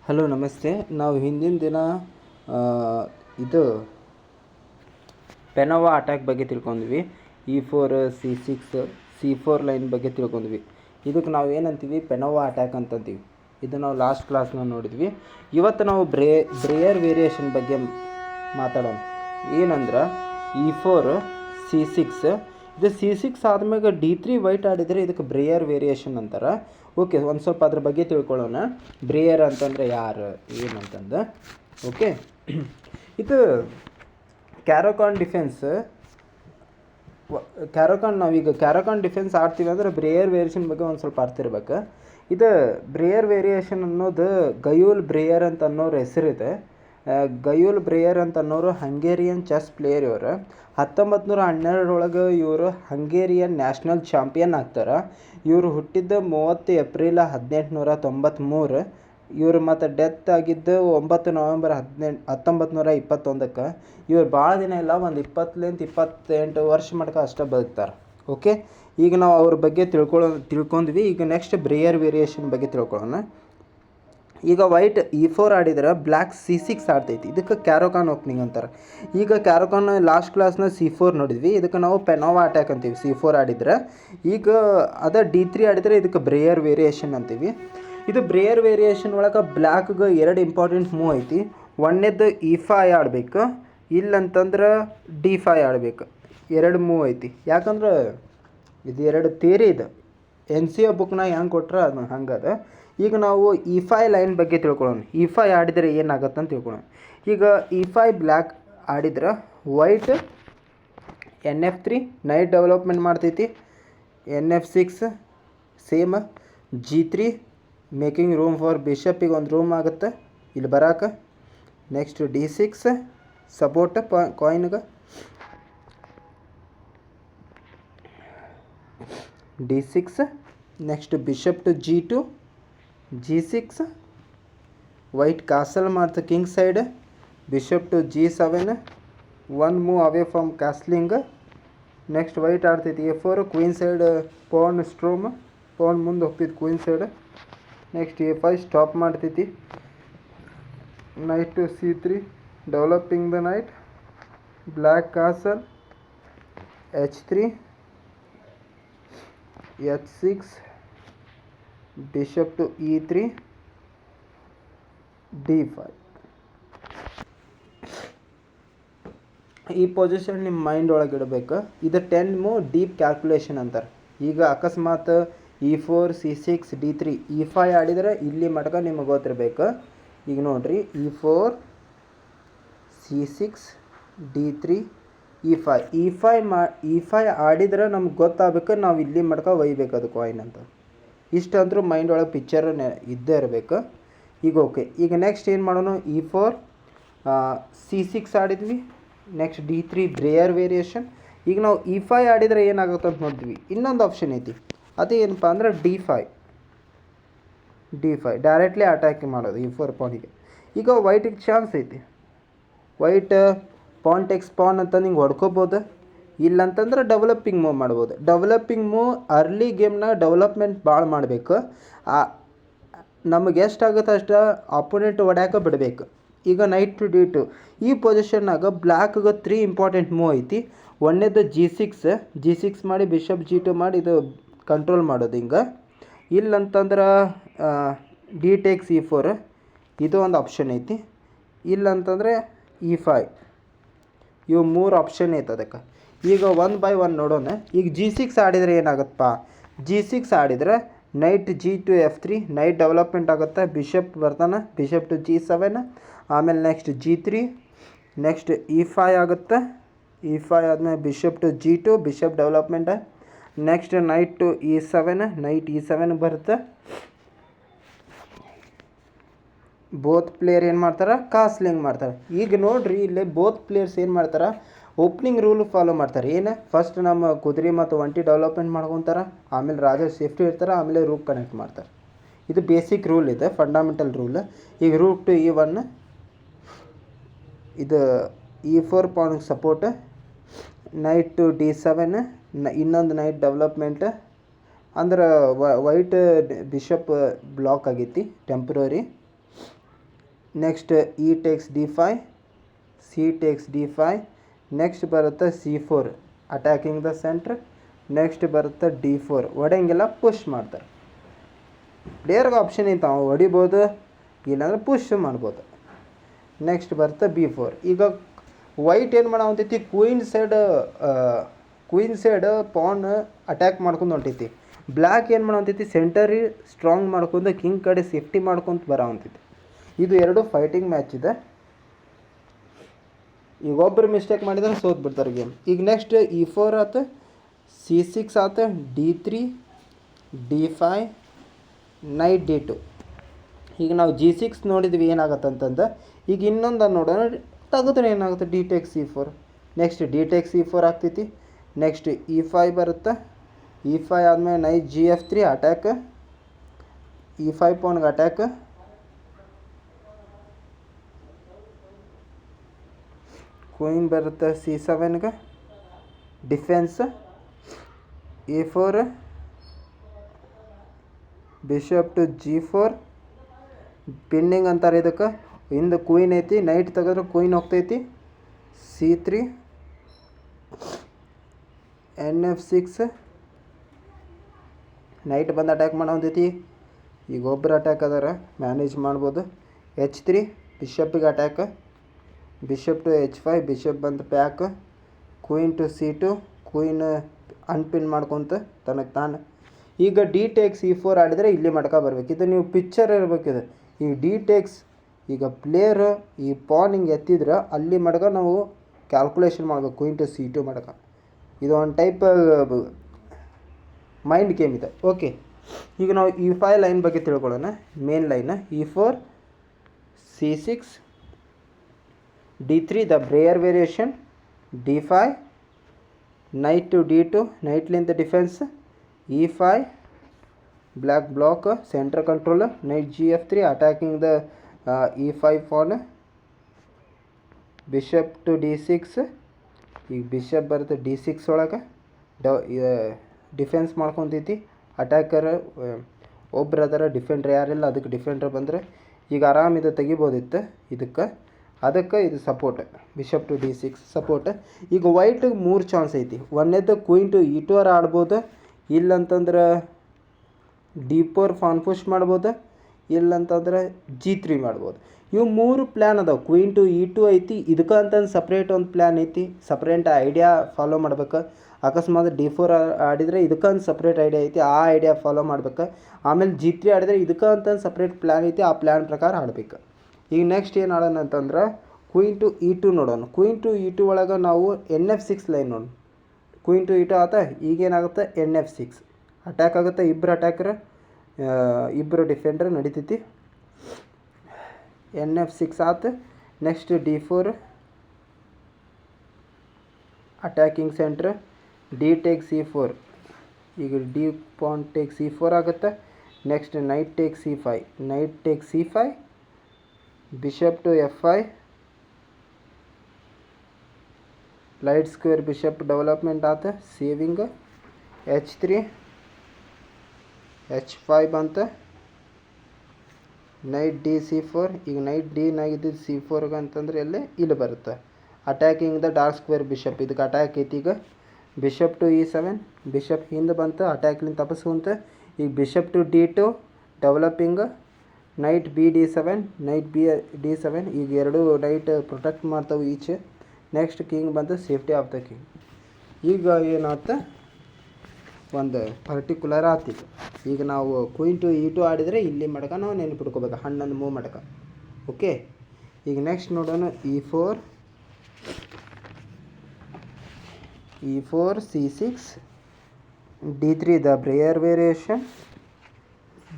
Hello ನಮಸ್ತೆ. ನಾವು ಹಿಂದಿನ ದಿನ ಆ, ಇದು ಪೆನೋವಾ ಅಟ್ಯಾಕ್ ಬಗ್ಗೆ ತಿಳ್ಕೊಂಡ್ವಿ. E4 C6 C4 ಲೈನ್ ಬಗ್ಗೆ ತಿಳ್ಕೊಂಡ್ವಿ. ಇದಕ್ಕೆ ನಾವು ಏನಂತೀವಿ, ಪೆನೋವಾ ಅಟ್ಯಾಕ್ ಅಂತಂತೀವಿ. ಇದು ನಾವು ಲಾಸ್ಟ್ ಕ್ಲಾಸ್ನಾಗ ನೋಡಿದ್ವಿ. ಇವತ್ತು ನಾವು ಬ್ರೇಯರ್ ವೇರಿಯೇಷನ್ ಬಗ್ಗೆ ಮಾತಾಡೋಣ. ಏನಂದ್ರೆ E4 C6 ಇದು C6 ಆದ್ಮೇಲೆ D3 ವೈಟ್ ಆಡಿದರೆ ಇದಕ್ಕೆ ಬ್ರೇಯರ್ ವೇರಿಯೇಷನ್ ಅಂತಾರೆ. ಓಕೆ, ಒಂದು ಸ್ವಲ್ಪ ಅದ್ರ ಬಗ್ಗೆ ತಿಳ್ಕೊಳ್ಳೋಣ. ಬ್ರೇಯರ್ ಅಂತಂದರೆ ಯಾರು ಏನಂತಂದು. ಓಕೆ, ಇದು ಕ್ಯಾರಕಾನ್ ನಾವೀಗ ಕ್ಯಾರಕಾನ್ ಡಿಫೆನ್ಸ್ ಆಡ್ತೀವಿ ಅಂದರೆ ಬ್ರೇಯರ್ ವೇರಿಯೇಷನ್ ಬಗ್ಗೆ ಒಂದು ಸ್ವಲ್ಪ ಅರ್ಥ ಇರ್ಬೇಕು. ಇದು ಬ್ರೇಯರ್ ವೇರಿಯೇಷನ್ ಅನ್ನೋದು ಗಯೂಲ್ ಬ್ರೇಯರ್ ಅಂತ ಅನ್ನೋರು ಹೆಸರಿದೆ. ಗಯೂಲ್ ಬ್ರೇಯರ್ ಅಂತ ಅನ್ನೋರು ಹಂಗೇರಿಯನ್ ಚೆಸ್ ಪ್ಲೇಯರ್. ಇವರು 1912 ಇವರು ಹಂಗೇರಿಯನ್ ನ್ಯಾಷನಲ್ ಚಾಂಪಿಯನ್ ಆಗ್ತಾರೆ. ಇವರು ಹುಟ್ಟಿದ್ದು 30 ಏಪ್ರಿಲ್ 1893. ಇವರು ಮತ್ತು ಡೆತ್ ಆಗಿದ್ದು 9 ನವೆಂಬರ್ 1921. ಇವ್ರು ಭಾಳ ದಿನ ಇಲ್ಲ, ಒಂದು 20-28 ವರ್ಷ ಮಟ್ಟ ಅಷ್ಟೇ ಬದುಕ್ತಾರೆ. ಓಕೆ, ಈಗ ನಾವು ಅವ್ರ ಬಗ್ಗೆ ತಿಳ್ಕೊಂಡ್ವಿ. ಈಗ ನೆಕ್ಸ್ಟ್ ಬ್ರೇಯರ್ ವೇರಿಯೇಷನ್ ಬಗ್ಗೆ ತಿಳ್ಕೊಳ್ಳೋಣ. ಈಗ ವೈಟ್ E4 ಆಡಿದ್ರೆ ಬ್ಲ್ಯಾಕ್ C6 ಆಡ್ತೈತಿ. ಇದಕ್ಕೆ ಕ್ಯಾರಕಾನ್ ಓಪನಿಂಗ್ ಅಂತಾರೆ. ಈಗ ಕ್ಯಾರಕಾನ್ ಲಾಸ್ಟ್ ಕ್ಲಾಸ್ನ C4 ನೋಡಿದ್ವಿ. ಇದಕ್ಕೆ ನಾವು ಪೆನೋವಾ ಅಟ್ಯಾಕ್ ಅಂತೀವಿ C4 ಆಡಿದ್ರೆ. ಈಗ ಅದ D3 ಆಡಿದರೆ ಇದಕ್ಕೆ ಬ್ರೇಯರ್ ವೇರಿಯೇಷನ್ ಅಂತೀವಿ. ಇದು ಬ್ರೇಯರ್ ವೇರಿಯೇಷನ್ ಒಳಗೆ ಬ್ಲ್ಯಾಕ್ಗೆ 2 ಇಂಪಾರ್ಟೆಂಟ್ ಮೂವ್ ಐತಿ. ಒಂದೇದು E5 ಆಡಬೇಕು, ಇಲ್ಲಂತಂದ್ರೆ D5 ಆಡಬೇಕು. 2 ಮೂವ್ ಐತಿ. ಯಾಕಂದ್ರೆ ಇದು 2 ಥಿಯರಿ ಇದೆ. NCA ಬುಕ್ನಾಗ ಹೆಂಗೆ ಕೊಟ್ರೆ ಅದು ಹಂಗದ. ಈಗ ನಾವು E5 ಲೈನ್ ಬಗ್ಗೆ ತಿಳ್ಕೊಳ್ಳೋಣ. E5 ಆಡಿದರೆ ಏನಾಗತ್ತೆ ಅಂತ ತಿಳ್ಕೊಳ್ಳೋಣ. ಈಗ E5 ಬ್ಲ್ಯಾಕ್ ಆಡಿದ್ರೆ ವೈಟ್ NF3 ನೈಟ್ ಡೆವಲಪ್ಮೆಂಟ್ ಮಾಡ್ತೈತಿ. NF6 same. G3 making room for ಬಿಷಪ್ಪಿಗೆ ಒಂದು ರೂಮ್ ಆಗುತ್ತೆ ಇಲ್ಲಿ ಬರೋಕೆ. ನೆಕ್ಸ್ಟ್ D6 ಸಪೋರ್ಟ್ ಕಾಯಿನ್ಗೆ. D6 next bishop to G2 G6 white castle ಮಾಡ್ತಾ king side. Bishop to G7 1 move away from castling. Next white ಆಡ್ತೈತಿ A4 queen side pawn storm. Pawn ಮುಂದೆ ಹೋಗ್ತೈತಿ queen side. Next A5 stop ಮಾಡ್ತೈತಿ. Knight to C3 developing the knight. Black castle H3 H6 bishop to E3 D5. ಈ position ನಿಮ್ಮ mind ಒಳಗೆ ಇಡಬೇಕು. ಇದು 10 move deep calculation ಅಂತಾರೆ. ಈಗ ಅಕಸ್ಮಾತ್ E4 C6 D3 E5 ಆಡಿದರೆ ಇಲ್ಲಿ ಮಟ್ಕ ನಿಮಗೆ ಗೊತ್ತಿರಬೇಕು. ಈಗ ನೋಡಿರಿ, E4 C6 D3 E5 ಆಡಿದ್ರೆ ನಮ್ಗೆ ಗೊತ್ತಾಗಬೇಕು ನಾವು ಇಲ್ಲಿ ಮಟ್ಕ ಒಯ್ಬೇಕು ಅದು ಕಾಯಿನ್ ಅಂತ. ಇಷ್ಟಂದ್ರೂ ಮೈಂಡ್ ಒಳಗೆ ಪಿಕ್ಚರ್ ಇದ್ದೇ ಇರಬೇಕು. ಈಗ ಓಕೆ, ಈಗ ನೆಕ್ಸ್ಟ್ ಏನು ಮಾಡೋಣ, E4 C6 ಆಡಿದ್ವಿ. Next D3 Breyer variation. ಈಗ ನಾವು E5 ಆಡಿದರೆ ಏನಾಗುತ್ತೆ ಅಂತ ನೋಡ್ತೀವಿ. ಇನ್ನೊಂದು ಆಪ್ಷನ್ ಐತಿ, ಅದು ಏನಪ್ಪ ಅಂದ್ರೆ D5 ಡೈರೆಕ್ಟ್ಲಿ ಅಟ್ಯಾಕ್ ಮಾಡೋದು E4 ಪಾನಿಗೆ. ಈಗ ವೈಟಿಗೆ ಚಾನ್ಸ್ ಐತಿ. ವೈಟ್ ಪಾನ್ ಟೆಕ್ಸ್ ಪಾನ್ ಅಂತ ಹಿಂಗೆ ಹೊಡ್ಕೋಬೋದು. ಇಲ್ಲಂತಂದ್ರೆ ಡೆವಲಪಿಂಗ್ ಮೂವ್ ಮಾಡ್ಬೋದು. ಡೆವಲಪಿಂಗ್ ಮೂವ್ ಅರ್ಲಿ ಗೇಮ್ನ ಡೆವಲಪ್ಮೆಂಟ್ ಭಾಳ ಮಾಡಬೇಕು. ನಮಗೆ ಎಷ್ಟಾಗುತ್ತೆ ಅಷ್ಟು ಅಪೋನೆಂಟ್ ಹೊಡ್ಯಾಕೆ ಬಿಡಬೇಕು. ಈಗ ನೈಟ್ ಟು D2 ಈ ಪೊಸಿಷನ್ನಾಗ ಬ್ಲ್ಯಾಕ್ಗೆ 3 ಇಂಪಾರ್ಟೆಂಟ್ ಮೂವ್ ಐತಿ. ಒಂದೇದು G6 ಮಾಡಿ ಬಿಷಪ್ G2 ಮಾಡಿ ಇದು ಕಂಟ್ರೋಲ್ ಮಾಡೋದು ಹಿಂಗೆ. ಇಲ್ಲಂತಂದ್ರೆ D ಟೇಕ್ಸ್ E4 ಇದು ಒಂದು ಆಪ್ಷನ್ ಐತಿ. ಇಲ್ಲಂತಂದರೆ E5. ಇವು 3 ಆಪ್ಷನ್ ಐತೆ ಅದಕ್ಕೆ. ಈಗ 1 by 1 ನೋಡೋಣ. ಈಗ G6 ಆಡಿದರೆ ಏನಾಗುತ್ತಪ್ಪ, G6 ಆಡಿದರೆ knight G2 F3 knight development ಆಗುತ್ತೆ. ಬಿಷಪ್ ಬರ್ತಾನೆ, ಬಿಷಪ್ ಟು G7. ಆಮೇಲೆ ನೆಕ್ಸ್ಟ್ G3 ನೆಕ್ಸ್ಟ್ E5 ಆಗುತ್ತೆ. E5 ಆದಮೇಲೆ bishop to G2 bishop development. Next knight to E7 knight E7 ಬರುತ್ತೆ. ಬೋತ್ ಪ್ಲೇಯರ್ ಏನು ಮಾಡ್ತಾರೆ, ಕಾಸ್ಲಿಂಗ್ ಮಾಡ್ತಾರೆ. ಈಗ ನೋಡ್ರಿ, ಇಲ್ಲೇ ಬೋತ್ ಪ್ಲೇಯರ್ಸ್ ಏನು ಮಾಡ್ತಾರೆ, ಓಪನಿಂಗ್ ರೂಲ್ ಫಾಲೋ ಮಾಡ್ತಾರೆ. ಏನು, ಫಸ್ಟ್ ನಮ್ಮ ಕುದುರೆ ಮತ್ತು ಒಂಟಿ ಡೆವಲಪ್ಮೆಂಟ್ ಮಾಡ್ಕೊತಾರೆ. ಆಮೇಲೆ ರಾಜ ಸೇಫ್ಟಿ ಇರ್ತಾರೆ. ಆಮೇಲೆ ರೂಕ್ ಕನೆಕ್ಟ್ ಮಾಡ್ತಾರೆ. ಇದು ಬೇಸಿಕ್ ರೂಲ್ ಇದೆ, ಫಂಡಮೆಂಟಲ್ ರೂಲ್. ಈಗ ರೂಕ್ ಟು E1 ಇದು E4 ಪಾನಿಗೆ support. Night to D7 ಇನ್ನೊಂದು ನೈಟ್ ಡೆವಲಪ್ಮೆಂಟ್. ಅಂದ್ರೆ ವೈಟ್ ಬಿಷಪ್ ಬ್ಲಾಕ್ ಆಗೈತಿ temporary. Next E takes D5, C takes D5, next ಬರುತ್ತೆ C4 attacking the centre, next ಬರುತ್ತೆ D4 ಹೊಡೆಯಂಗಿಲ್ಲ, push ಮಾಡ್ತಾರೆ. ಪ್ಲೇಯರ್ಗೆ option ಇತ್ತು, ಅವ ಹೊಡಿಬೋದು ಇಲ್ಲಾಂದ್ರೆ ಪುಷ್ ಮಾಡ್ಬೋದು. ನೆಕ್ಸ್ಟ್ ಬರುತ್ತೆ B4. ಈಗ ವೈಟ್ ಏನು ಮಾಡವಂತೈತಿ, ಕ್ವೀನ್ ಸೈಡ್ ಪಾನ್ ಅಟ್ಯಾಕ್ ಮಾಡ್ಕೊಂಡು ಹೊಂಟೈತಿ. ಬ್ಲ್ಯಾಕ್ ಏನು ಮಾಡವಂತೈತಿ, ಸೆಂಟರಿ ಸ್ಟ್ರಾಂಗ್ ಮಾಡ್ಕೊಂಡು ಕಿಂಗ್ ಕಡೆ ಸೇಫ್ಟಿ ಮಾಡ್ಕೊಂತ ಬರೋವಂತೈತಿ. ಇದು ಎರಡು ಫೈಟಿಂಗ್ ಮ್ಯಾಚ್ ಇದೆ. ಈಗ ಒಬ್ಬರು ಮಿಸ್ಟೇಕ್ ಮಾಡಿದ್ರೆ ಸೋತ್ ಬಿಡ್ತಾರೆ ಗೇಮ್. ಈಗ ನೆಕ್ಸ್ಟ್ E4 ಆಯ್ತು, C6 ಆಯ್ತು, D3, D5, ನೈಟ್ D2. ಈಗ ನಾವು G6 ನೋಡಿದ್ವಿ ಏನಾಗುತ್ತೆ ಅಂತಂದು. ಈಗ ಇನ್ನೊಂದು ನೋಡೋಣ, ತೆಗೆದ್ರೆ ಏನಾಗುತ್ತೆ, D takes C4. Next D takes C4 ಆಗ್ತೈತಿ. ನೆಕ್ಸ್ಟ್ E5 ಬರುತ್ತೆ. E5 ಆದಮೇಲೆ ನೈಟ್ Gf3 ಅಟ್ಯಾಕ್, E5 ಪಾನ್ಗೆ ಅಟ್ಯಾಕ್. ಕ್ವೀನ್ ಬರುತ್ತೆ C7ಗೆ defence. A4 bishop to G4 pinning ಅಂತಾರೆ ಇದಕ್ಕೆ. ಹಿಂದೆ ಕ್ವೀನ್ ಐತಿ, ನೈಟ್ ತೆಗೆದ್ರೆ ಕ್ವೀನ್ ಹೋಗ್ತೈತಿ. C3 NF6 ನೈಟ್ ಬಂದು ಅಟ್ಯಾಕ್ ಮಾಡೋದೈತಿ. ಈಗ ಒಬ್ಬರು ಅಟ್ಯಾಕ್ ಅದಾರ, ಮ್ಯಾನೇಜ್ ಮಾಡ್ಬೋದು. H3 ಬಿಷಪ್ಪಿಗೆ attack, bishop to H5 bishop ಬಂದು back. Queen to C2 queen unpin ಮಾಡ್ಕೊತ ತನಗೆ ತಾನು. ಈಗ D ಟೇಕ್ಸ್ E4 ಆಡಿದರೆ ಇಲ್ಲಿ ಮಡ್ಕ ಬರ್ಬೇಕು. ಇದು ನೀವು ಪಿಕ್ಚರ್ ಇರಬೇಕಿದೆ. ಈ D ಟೇಕ್ಸ್ ಈಗ ಪ್ಲೇಯರ್ ಈ ಪಾನ್ ಹಿಂಗೆ ಎತ್ತಿದ್ರೆ ಅಲ್ಲಿ ಮಡ್ಕ ನಾವು ಕ್ಯಾಲ್ಕುಲೇಷನ್ ಮಾಡಬೇಕು. ಕ್ವೀನ್ ಟು C2 ಮಡ್ಕ ಇದು ಒಂದು ಟೈಪ್ ಮೈಂಡ್ ಗೇಮ್ ಇದೆ. ಓಕೆ, ಈಗ ನಾವು E5 ಲೈನ್ ಬಗ್ಗೆ ತಿಳ್ಕೊಳ್ಳೋಣ. Main line E4 C6 D3 the Breyer variation, D5 knight to D2 ನೈಟ್ಲಿಂದ defence, E5 black block centre control, knight Gf3 attacking the E5 pawn, bishop to D6. ಈಗ bishop ಬರುತ್ತೆ D6 ಒಳಗೆ defence ಮಾಡ್ಕೊತೈತಿ. Attacker ಒಬ್ರು ಅದರ, ಡಿಫೆಂಡ್ರ್ ಯಾರಿಲ್ಲ, ಅದಕ್ಕೆ ಡಿಫೆಂಡ್ರ್ ಬಂದರೆ ಈಗ ಆರಾಮ್ ಇದು ತೆಗಿಬೋದಿತ್ತು. ಅದಕ್ಕೆ ಇದು support, bishop to D6 support. ಈಗ ವೈಟಿಗೆ 3 ಚಾನ್ಸ್ ಐತಿ. ಒಂದೇದು ಕ್ವೀನ್ ಟು E2 ಆಡ್ಬೋದು, ಇಲ್ಲಂತಂದ್ರೆ D4 ಫಾನ್ ಪುಷ್ ಮಾಡ್ಬೋದು, ಇಲ್ಲಂತಂದ್ರೆ G3 ಮಾಡ್ಬೋದು. ಇವು 3 ಪ್ಲ್ಯಾನ್ ಅದಾವೆ. ಕ್ವೀನ್ ಟು E2 ಐತಿ, ಇದಕ್ಕೆ ಅಂತಂದು ಸಪ್ರೇಟ್ ಒಂದು ಪ್ಲ್ಯಾನ್ ಐತಿ. ಸಪ್ರೇಟ್ ಐಡಿಯಾ ಫಾಲೋ ಮಾಡ್ಬೇಕು. ಅಕಸ್ಮಾತ್ D4 ಆಡಿದರೆ ಇದಕ್ಕಂತ ಸಪ್ರೇಟ್ ಐಡಿಯಾ ಐತಿ, ಆ ಐಡಿಯಾ ಫಾಲೋ ಮಾಡ್ಬೇಕು. ಆಮೇಲೆ G3 ಆಡಿದರೆ ಇದಕ್ಕೆ ಅಂತಂದು ಸಪ್ರೇಟ್ ಪ್ಲ್ಯಾನ್ ಐತಿ, ಆ ಪ್ಲ್ಯಾನ್ ಪ್ರಕಾರ ಆಡ್ಬೇಕು. ಈಗ ನೆಕ್ಸ್ಟ್ ಏನು ಆಡೋಣ ಅಂತಂದ್ರೆ ಕ್ವೀನ್ ಟು E2 ನೋಡೋಣ. ಕ್ವೀನ್ ಟು E2 ಒಳಗೆ ನಾವು NF6 ಲೈನ್ ನೋಡೋಣ. ಕ್ವೀನ್ ಟು E2 ಆತ. ಈಗೇನಾಗುತ್ತೆ, NF6 ಅಟ್ಯಾಕ್ ಆಗುತ್ತೆ. ಇಬ್ಬರು ಅಟ್ಯಾಕರ್, ಇಬ್ಬರು ಡಿಫೆಂಡರ್ ನಡಿತೈತಿ. NF6 ಆತು. Next D4 attacking centre, D takes C4. ಈಗ D ಪಾನ್ ಟೇಕ್ಸ್ C4 ಆಗುತ್ತೆ. Next knight takes C5, knight takes C5 bishop to F5 light square bishop development ಆತ. Saving H3 H5 ಬಂತ. Knight D C4. ಈಗ night D ನಾಗಿದ್ದು C4 ಅಂತಂದ್ರೆ ಎಲ್ಲೇ ಇಲ್ಲಿ ಬರುತ್ತೆ. Attacking the dark square bishop, ಇದಕ್ಕೆ attack ಐತಿ. ಈಗ ಬಿಷಪ್ ಟು E7 ಬಿಷಪ್ ಹಿಂದೆ ಬಂತು, ಅಟ್ಯಾಕ್ಲಿಂದ ತಪ್ಪಿಸ್ಕೊಂತ. ಈಗ bishop to D2 developing, knight B D7 knight D7. ಈಗ ಎರಡು ನೈಟ್ ಪ್ರೊಟೆಕ್ಟ್ ಮಾಡ್ತಾವೆ ಈಚ್. ನೆಕ್ಸ್ಟ್ ಕಿಂಗ್ ಬಂತು, ಸೇಫ್ಟಿ ಆಫ್ ದ ಕಿಂಗ್. ಈಗ ಏನಾಗ್ತ, ಒಂದು ಪರ್ಟಿಕ್ಯುಲರ್ ಆತಿತ್ತು. ಈಗ ನಾವು ಕ್ವೀನ್ ಟು E2 ಆಡಿದರೆ ಇಲ್ಲಿ ಮಡಕ ನಾವು ನೆನಪಿಟ್ಕೋಬೇಕು, ಹಣ್ಣನ್ನು ಮೂವ್ ಮಡಕ. ಓಕೆ, ಈಗ ನೆಕ್ಸ್ಟ್ ನೋಡೋಣ E4 C6 D3 the Breyer variation,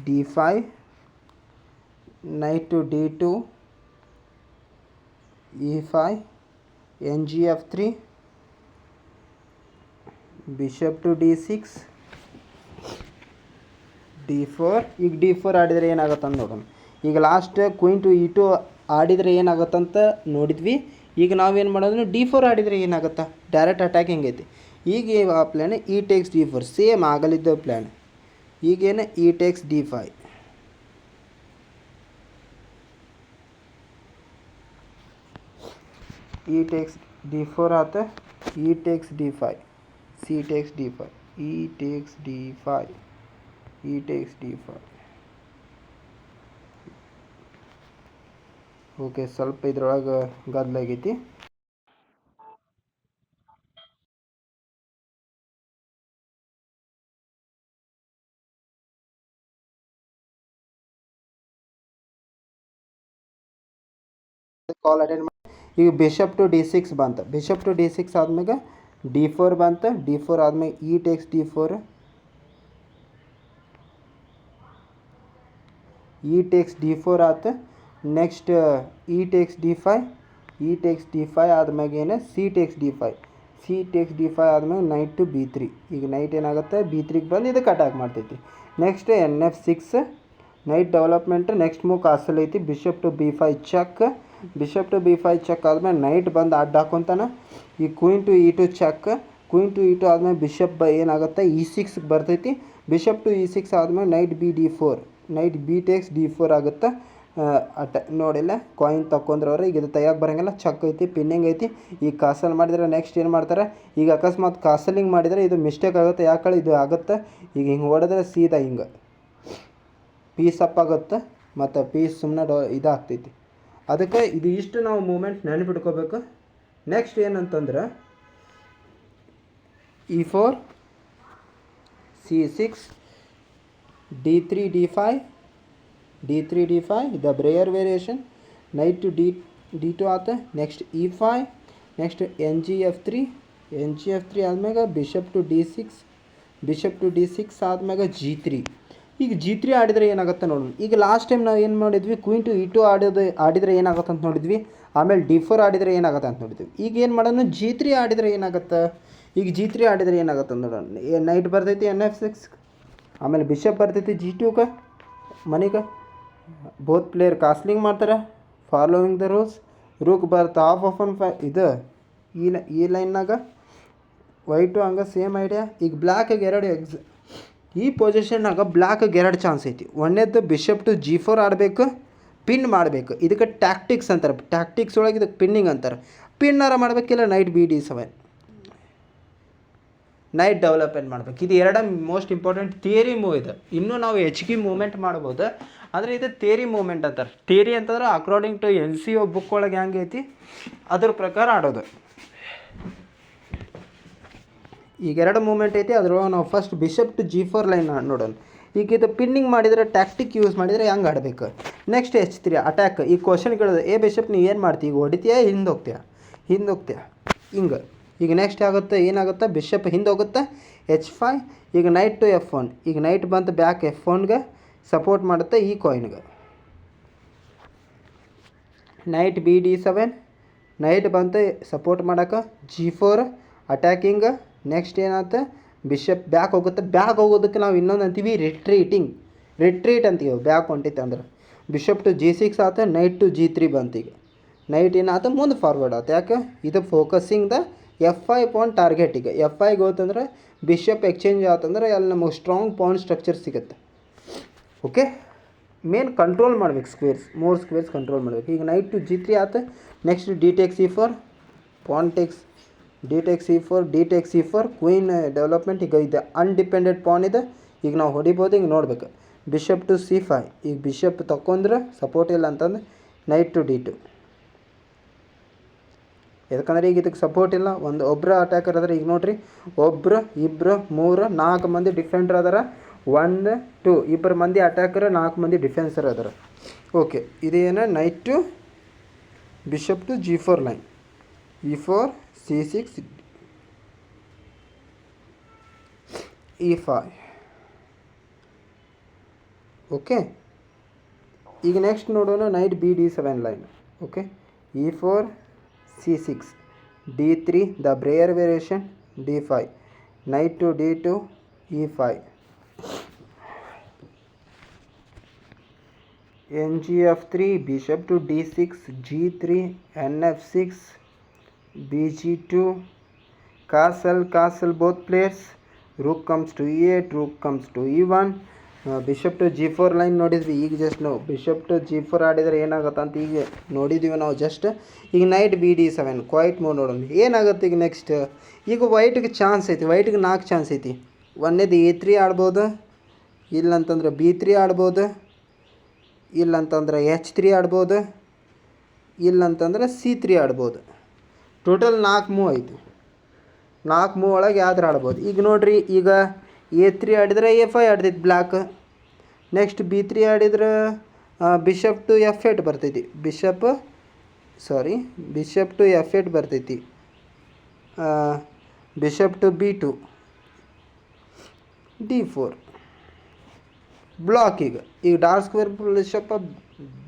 D5 knight to D2 E5 NGF3 bishop to D6 D4. ಈಗ D4 ಆಡಿದರೆ ಏನಾಗುತ್ತಂತ ನೋಡೋಣ. ಈಗ ಲಾಸ್ಟ್ ಕ್ವೀನ್ ಟು E2 ಆಡಿದರೆ ಏನಾಗುತ್ತಂತ ನೋಡಿದ್ವಿ. ಈಗ ನಾವೇನು ಮಾಡೋದು, D4 ಆಡಿದರೆ ಏನಾಗುತ್ತಾ, ಡೈರೆಕ್ಟ್ ಅಟ್ಯಾಕಿಂಗ್ ಐತಿ. ಈಗ ಆ plan E takes D4 same ಆಗಲಿದ್ದ ಪ್ಲ್ಯಾನ್. ಈಗೇನು E takes D5 e takes d4 आता e takes d5, c takes d5, e takes d5, e takes d5. Okay, ಸ್ವಲ್ಪ ಇದ್ರೊಳಗೆ ಗದ್ದಲ ಆಗೈತಿ. ಕಾಲ್ ಅಟೆಂಡ್ ಮಾಡಿ. ಈಗ ಬಿಷಪ್ ಟು d6 ಬಂತು. ಬಿಷಪ್ ಟು d6 ಆದ್ಮೇಲೆ d4 ಬಂತು. d4 ಆದ್ಮೇಲೆ e takes d4, e takes d4 ಆಯ್ತು. Next e takes d5, e takes d5 ಆದ್ಮೇಲೆ ಏನು c takes d5, c takes d5 ಆದ್ಮೇಲೆ ನೈಟ್ ಟು b3. ಈಗ ನೈಟ್ ಏನಾಗುತ್ತೆ b3ಗೆ ಬಂದು ಇದಕ್ಕೆ ಅಟ್ಯಾಕ್ ಮಾಡ್ತೈತಿ. Next nf6 knight development. Next move castle ಐತಿ. Bishop to b5 check. Bishop to b5 check ಆದ್ಮೇಲೆ ನೈಟ್ ಬಂದು ಅಡ್ಡ ಹಾಕೊಂತಾನೆ. ಈ queen to e2 check. Queen to e2 ಆದ್ಮೇಲೆ ಬಿಷಪ್ ಏನಾಗುತ್ತೆ e6 ಬರ್ತೈತಿ. ಬಿಷಪ್ ಟು e6 ಆದ್ಮೇಲೆ night B d4, night B takes d4 ಆಗುತ್ತೆ. ನೋಡಿಲ್ಲ, ಕಾಯಿನ್ ತಗೊಂಡ್ರವ್ರೆ. ಈಗ ಇದು ತೆಗಿಯೋಕೆ ಬರೋಂಗಿಲ್ಲ, ಚೆಕ್ ಐತಿ, ಪಿನ್ನಿಂಗ್ ಐತಿ. ಈಗ ಕಾಸಲ್ ಮಾಡಿದರೆ ನೆಕ್ಸ್ಟ್ ಏನು ಮಾಡ್ತಾರೆ, ಈಗ ಅಕಸ್ಮಾತ್ ಕಾಸಲಿಂಗ್ ಮಾಡಿದರೆ ಇದು ಮಿಸ್ಟೇಕ್ ಆಗುತ್ತೆ. ಯಾಕಂದ್ರೆ ಇದು ಆಗುತ್ತೆ. ಈಗ ಹಿಂಗೆ ಹೊಡೆದ್ರೆ ಸೀದಾ ಹಿಂಗೆ ಪೀಸ್ ಅಪ್ ಆಗುತ್ತೆ, ಮತ್ತು ಪೀಸ್ ಸುಮ್ಮನೆ ಇದಾಗ್ತೈತಿ. ಅದಕ್ಕೆ ಇದು ಇಷ್ಟು ನಾವು ಮೂಮೆಂಟ್ ನೆನಪಿಟ್ಕೋಬೇಕು. ನೆಕ್ಸ್ಟ್ ಏನಂತಂದ್ರೆ e4, c6, d3 d5, d3 d5 the Breyer variation. Knight to d2 ಆತ. Next e5, next ngf3, ngf3 ಆದ್ಮೇಲೆ bishop to d6, bishop to d6 ಆದ್ಮೇಲೆ g3. ಈಗ g3 ಆಡಿದರೆ ಏನಾಗುತ್ತೆ ನೋಡೋಣ. ಈಗ ಲಾಸ್ಟ್ ಟೈಮ್ ನಾವು ಏನು ಮಾಡಿದ್ವಿ, ಕ್ವೀನ್ ಟು e2 ಆಡಿದರೆ ಏನಾಗುತ್ತೆ ಅಂತ ನೋಡಿದ್ವಿ. ಆಮೇಲೆ d4 ಆಡಿದರೆ ಏನಾಗುತ್ತೆ ಅಂತ ನೋಡಿದ್ವಿ. ಈಗ ಏನು ಮಾಡೋಣ, g3 ಆಡಿದರೆ ಏನಾಗುತ್ತೆ. ಈಗ g3 ಆಡಿದರೆ ಏನಾಗುತ್ತೆ ಅಂತ ನೋಡೋಣ. ನೈಟ್ ಬರ್ತೈತಿ nf6, ಆಮೇಲೆ ಬಿಷಪ್ ಬರ್ತೈತಿ g2ಗೆ ಮನೆಗೆ. ಬೋತ್ ಪ್ಲೇಯರ್ ಕಾಸ್ಲಿಂಗ್ ಮಾಡ್ತಾರೆ ಫಾಲೋವಿಂಗ್ ದ ರೂಲ್ಸ್. ರೂಕ್ ಬರ್ತಾ ಹಾಫ್ ಆಫ್ ಅನ್ ಇದು ಈ ಲೈನ್ನಾಗ ವೈಟು ಹಂಗೆ ಸೇಮ್ ಐಡಿಯಾ. ಈಗ ಬ್ಲ್ಯಾಕಿಗೆ ಎರಡು ಈ ಪೊಸಿಷನ್ನಾಗ ಬ್ಲ್ಯಾಕಿಗೆ ಎರಡು ಚಾನ್ಸ್ ಐತಿ. ಒಂದೇದ್ದು ಬಿಷಪ್ ಟು g4 ಆಡಬೇಕು, ಪಿನ್ ಮಾಡಬೇಕು. ಇದಕ್ಕೆ ಟ್ಯಾಕ್ಟಿಕ್ಸ್ ಅಂತಾರೆ. ಟ್ಯಾಕ್ಟಿಕ್ಸ್ ಒಳಗೆ ಇದಕ್ಕೆ ಪಿನ್ನಿಂಗ್ ಅಂತಾರೆ. ಪಿನ್ನಾರ ಮಾಡಬೇಕಿಲ್ಲ night B d7, night development ಮಾಡಬೇಕು. ಇದು ಎರಡ ಮೋಸ್ಟ್ ಇಂಪಾರ್ಟೆಂಟ್ ಥಿಯರಿ ಮೂವ್ ಇದು. ಇನ್ನೂ ನಾವು ಹೆಚ್ಚಿಗೆ ಮೂವ್ಮೆಂಟ್ ಮಾಡ್ಬೋದು, ಆದರೆ ಇದು ಥಿಯರಿ ಮೂವ್ಮೆಂಟ್ ಅಂತಾರೆ. ಥಿಯರಿ ಅಂತಂದ್ರೆ ಅಕಾರ್ಡಿಂಗ್ ಟು NCO ಬುಕ್ ಒಳಗೆ ಹೆಂಗೆ ಐತಿ ಅದ್ರ ಪ್ರಕಾರ ಆಡೋದು. ಈಗ ಎರಡು ಮೂವ್ಮೆಂಟ್ ಐತಿ. ಅದ್ರೊಳಗೆ ನಾವು first bishop to g4 line ನೋಡೋಣ. ಈಗ ಇದು ಪಿನ್ನಿಂಗ್ ಮಾಡಿದರೆ ಟ್ಯಾಕ್ಟಿಕ್ ಯೂಸ್ ಮಾಡಿದರೆ ಹೆಂಗೆ ಆಡಬೇಕು. Next h3 attack. ಈ ಕ್ವಶನ್ ಕೇಳೋದು, ಎ ಬಿಷಪ್ ನೀವು ಏನು ಮಾಡ್ತೀವಿ, ಈಗ ಹೊಡಿತೀಯಾ ಹಿಂದೆ ಹೋಗ್ತೀಯಾ, ಹಿಂಗೆ. ಈಗ ನೆಕ್ಸ್ಟ್ ಆಗುತ್ತೆ, ಏನಾಗುತ್ತೆ, ಬಿಷಪ್ ಹಿಂದೆ ಹೋಗುತ್ತೆ h5. ಈಗ ನೈಟ್ ಟು f1. ಈಗ ನೈಟ್ ಬಂತು ಬ್ಯಾಕ್ f1ಗೆ ಸಪೋರ್ಟ್ ಮಾಡುತ್ತೆ ಈ ಕಾಯಿನ್ಗೆ. ನೈಟ್ ಬಿ d7, ನೈಟ್ ಬಂತು ಸಪೋರ್ಟ್ ಮಾಡೋಕೆ g4 ಅಟ್ಯಾಕಿಂಗ್. ನೆಕ್ಸ್ಟ್ ಏನಾಗುತ್ತೆ, ಬಿಷಪ್ ಬ್ಯಾಕ್ ಹೋಗುತ್ತೆ. ಬ್ಯಾಕ್ ಹೋಗೋದಕ್ಕೆ ನಾವು ಇನ್ನೊಂದು ಅಂತೀವಿ ರಿಟ್ರೀಟ್ ಅಂತೀವಿ. ಬ್ಯಾಕ್ ಹೊಂಟೈತೆ ಅಂದ್ರೆ ಬಿಷಪ್ ಟು g6 ಆತ. ನೈಟ್ ಟು g3 ಬಂತು. ಈಗ ನೈಟ್ ಏನಾಯ್ತು, ಮುಂದೆ ಫಾರ್ವರ್ಡ್ ಆಯ್ತು. ಯಾಕೆ, ಇದು focusing the f5 point target. ಈಗ f5 ಹೋತಂದ್ರೆ ಬಿಷಪ್ ಎಕ್ಸ್ಚೇಂಜ್ ಆತಂದ್ರೆ ಅಲ್ಲಿ ನಮಗೆ ಸ್ಟ್ರಾಂಗ್ ಪಾಯಿಂಟ್ ಸ್ಟ್ರಕ್ಚರ್ ಸಿಗುತ್ತೆ. ಓಕೆ, ಮೇನ್ ಕಂಟ್ರೋಲ್ ಮಾಡ್ಬೇಕು ಮೂರು ಸ್ಕ್ವೇರ್ಸ್ ಕಂಟ್ರೋಲ್ ಮಾಡಬೇಕು. ಈಗ ನೈಟ್ ಟು g3 ಆತ. Next d takes e4, PAN takes d takes e4, d takes e4, queen development. ಈಗ ಇದು ಅನ್ಡಿಪೆಂಡೆಂಟ್ ಪಾನ್ ಇದೆ. ಈಗ ನಾವು ಹೊಡಿಬೋದು. ಹಿಂಗೆ ನೋಡ್ಬೇಕು. Bishop to c5. ಈಗ ಬಿಷಪ್ ತಗೊಂಡ್ರೆ ಸಪೋರ್ಟ್ ಇಲ್ಲ ಅಂತಂದ್ರೆ ನೈಟ್ ಟು d2. ಯಾಕಂದರೆ ಈಗ ಇದಕ್ಕೆ ಸಪೋರ್ಟ್ ಇಲ್ಲ. ಒಬ್ಬರು ಅಟ್ಯಾಕರ್ ಅದಾರೆ. ಈಗ ನೋಡಿರಿ, ಒಬ್ಬರು, ಇಬ್ಬರು, ಮೂರು, 4 ಮಂದಿ ಡಿಫೆಂಡರ್ ಅದಾರ. 1 2 ಇಬ್ಬರು ಮಂದಿ ಅಟ್ಯಾಕರ್, 4 ಮಂದಿ ಡಿಫೆನ್ಸರ್ ಅದಾರ. ಓಕೆ, ಇದೇನು knight to bishop to g4 line. e4, c6, e5. Okay, ಈಗ ನೆಕ್ಸ್ಟ್ ನೋಡೋಣ knight B d7 line. Okay, e4, c6, d3 the Breyer variation, d5, knight to d2, e5, ngf3, bishop to d6, g3, nf6, bg2, castle both players. Rook comes to e8, rook comes to e1, bishop to G4 line ನೋಡಿದ್ವಿ ಈಗ just ನಾವು. Bishop to G4 ಆಡಿದರೆ ಏನಾಗುತ್ತೆ ಅಂತ ಈಗ ನೋಡಿದ್ದೀವಿ ನಾವು just. ಈಗ ನೈಟ್ BD7 ಕ್ವೈಟ್ ಮೂವ್ ನೋಡೋಣ ಏನಾಗುತ್ತೆ ಈಗ ನೆಕ್ಸ್ಟ್. ಈಗ ವೈಟಿಗೆ ಚಾನ್ಸ್ ಐತಿ, ವೈಟಿಗೆ 4 ಚಾನ್ಸ್ ಐತಿ. ಒಂದೇದು A3 ಆಡ್ಬೋದು, ಇಲ್ಲಂತಂದ್ರೆ B3 ಆಡ್ಬೋದು, ಇಲ್ಲಂತಂದ್ರೆ H3 ಆಡ್ಬೋದು, ಇಲ್ಲಂತಂದ್ರೆ C3 ಆಡ್ಬೋದು. ಟೋಟಲ್ 4 ಮೂವ್ ಐತಿ. 4 ಮೂವ್ ಒಳಗೆ ಯಾವ್ದು ಆಡ್ಬೋದು. ಈಗ ನೋಡಿರಿ, ಈಗ A3 ಆಡಿದ್ರೆ A5 ಆಡ್ತೈತಿ ಬ್ಲ್ಯಾಕ್. ನೆಕ್ಸ್ಟ್ B3 ಆಡಿದ್ರೆ ಬಿಷಪ್ ಟು F8 ಬರ್ತೈತಿ. ಬಿಷಪ್ ಟು F8 ಬರ್ತೈತಿ. Bishop to B2, D4 block. ಈಗ ಡಾರ್ಕ್ ಸ್ಕ್ವೇರ್ ಬಿಷಪ್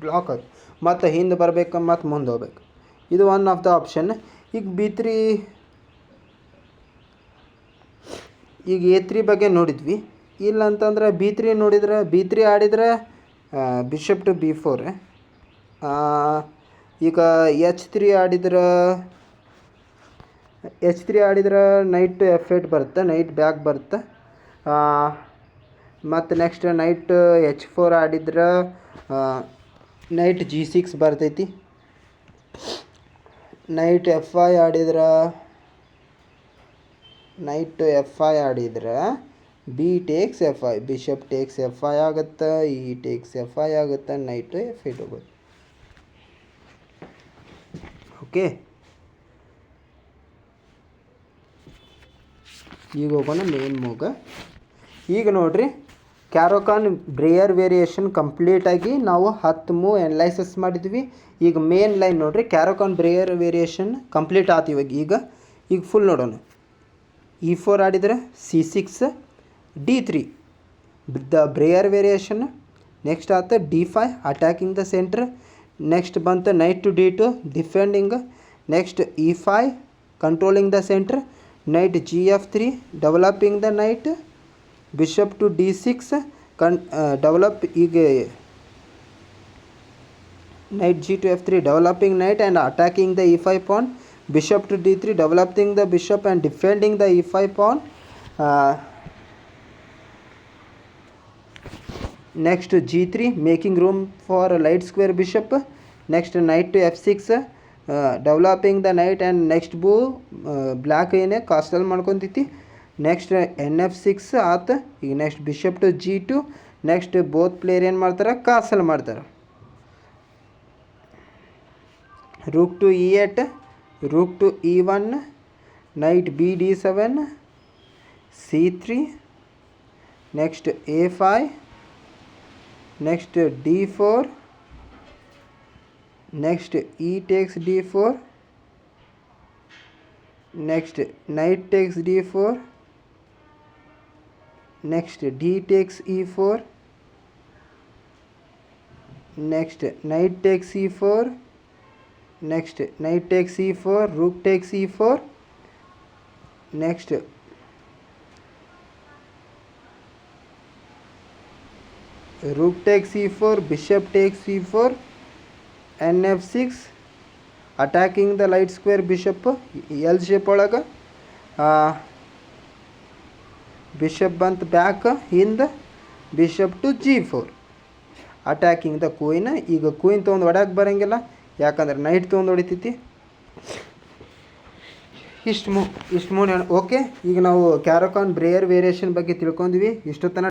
ಬ್ಲಾಕ್ ಆಗಿ ಮತ್ತು ಹಿಂದೆ ಬರಬೇಕು ಮತ್ತು ಮುಂದೆ ಹೋಗ್ಬೇಕು. ಇದು ಒನ್ ಆಫ್ ದ ಆಪ್ಷನ್. ಈಗ B3, ಈಗ A3 ಬಗ್ಗೆ ನೋಡಿದ್ವಿ. ಇಲ್ಲಂತಂದ್ರೆ B3 ನೋಡಿದ್ರೆ, B3 ಆಡಿದ್ರೆ ಬಿಷಪ್ ಟು B4. ಈಗ H3 ಆಡಿದ್ರೆ ನೈಟ್ ಟು F8 ಬರುತ್ತೆ, ನೈಟ್ ಬ್ಯಾಕ್ ಬರುತ್ತೆ. ಮತ್ತು ನೆಕ್ಸ್ಟ್ ನೈಟ್ H4 ಆಡಿದ್ರೆ ನೈಟ್ G6 ಬರ್ತೈತಿ. ನೈಟ್ F5 ಆಡಿದ್ರೆ B takes F5, bishop takes F5 ಆಗುತ್ತೆ, E ಟೇಕ್ಸ್ F5 ಆಗುತ್ತೆ, ನೈಟ್ F8 ಹೋಗುತ್ತೆ. ಓಕೆ, ಈಗ ಹೋಗೋಣ ಮೇನ್ ಮೂಗ. ಈಗ ನೋಡ್ರಿ, ಕ್ಯಾರೊಕಾನ್ ಬ್ರೇಯರ್ ವೇರಿಯೇಷನ್ ಕಂಪ್ಲೀಟಾಗಿ ನಾವು 10 ಮೂವ್ ಅನಲೈಸಸ್ ಮಾಡಿದ್ವಿ. ಈಗ ಮೇನ್ ಲೈನ್ ನೋಡ್ರಿ, ಕ್ಯಾರೊಕಾನ್ ಬ್ರೇಯರ್ ವೇರಿಯೇಷನ್ ಕಂಪ್ಲೀಟ್ ಆಯ್ತು. ಈಗ ಫುಲ್ ನೋಡೋಣ. E4 ಆಡಿದರೆ C6, D3 the Breyer variation. Next ಆತ D5 attacking the centre. Next ಬಂತು knight to D2 defending. Next E5 controlling the centre. Knight GF3 developing the knight. Bishop to D6 develop. ಈಗ knight G to F3 developing knight and attacking the E5 pawn. Bishop to D3 developing the bishop and defending the E5 pawn. Next G3 making room for a light square bishop. Next knight to F6 developing the knight and next move black ಏನೇ castle ಮಾಡ್ಕೊಂತೈತಿ. Next NF6 ಆತ. ಈಗ next bishop to G2. Next both player ಏನು ಮಾಡ್ತಾರೆ, castle ಮಾಡ್ತಾರೆ. rook to E8, rook to E1, knight BD7, C3, next A5, next D4, next E takes D4, next knight takes D4, next D takes E4, next knight takes E4, next knight takes E4, rook takes E4, next rook takes E4, bishop takes E4, NF6 attacking the light square bishop L shape ಒಳಗೆ. bishop ಬಂತು back ಹಿಂದೆ. bishop to G4 attacking the queen. ಈಗ queen ತೊಗೊಂಡು ಹೊಡ್ಯಾಕೆ ಬರೋಂಗಿಲ್ಲ, ಯಾಕಂದ್ರೆ night ತೊಗೊಂಡು ಹೊಡಿತೈತಿ. ಇಷ್ಟು move okay. ಈಗ ನಾವು ಕ್ಯಾರೊಕಾನ್ ಬ್ರೇಯರ್ ವೇರಿಯೇಷನ್ ಬಗ್ಗೆ ತಿಳ್ಕೊಂಡ್ವಿ. ಇಷ್ಟೊತ್ತನ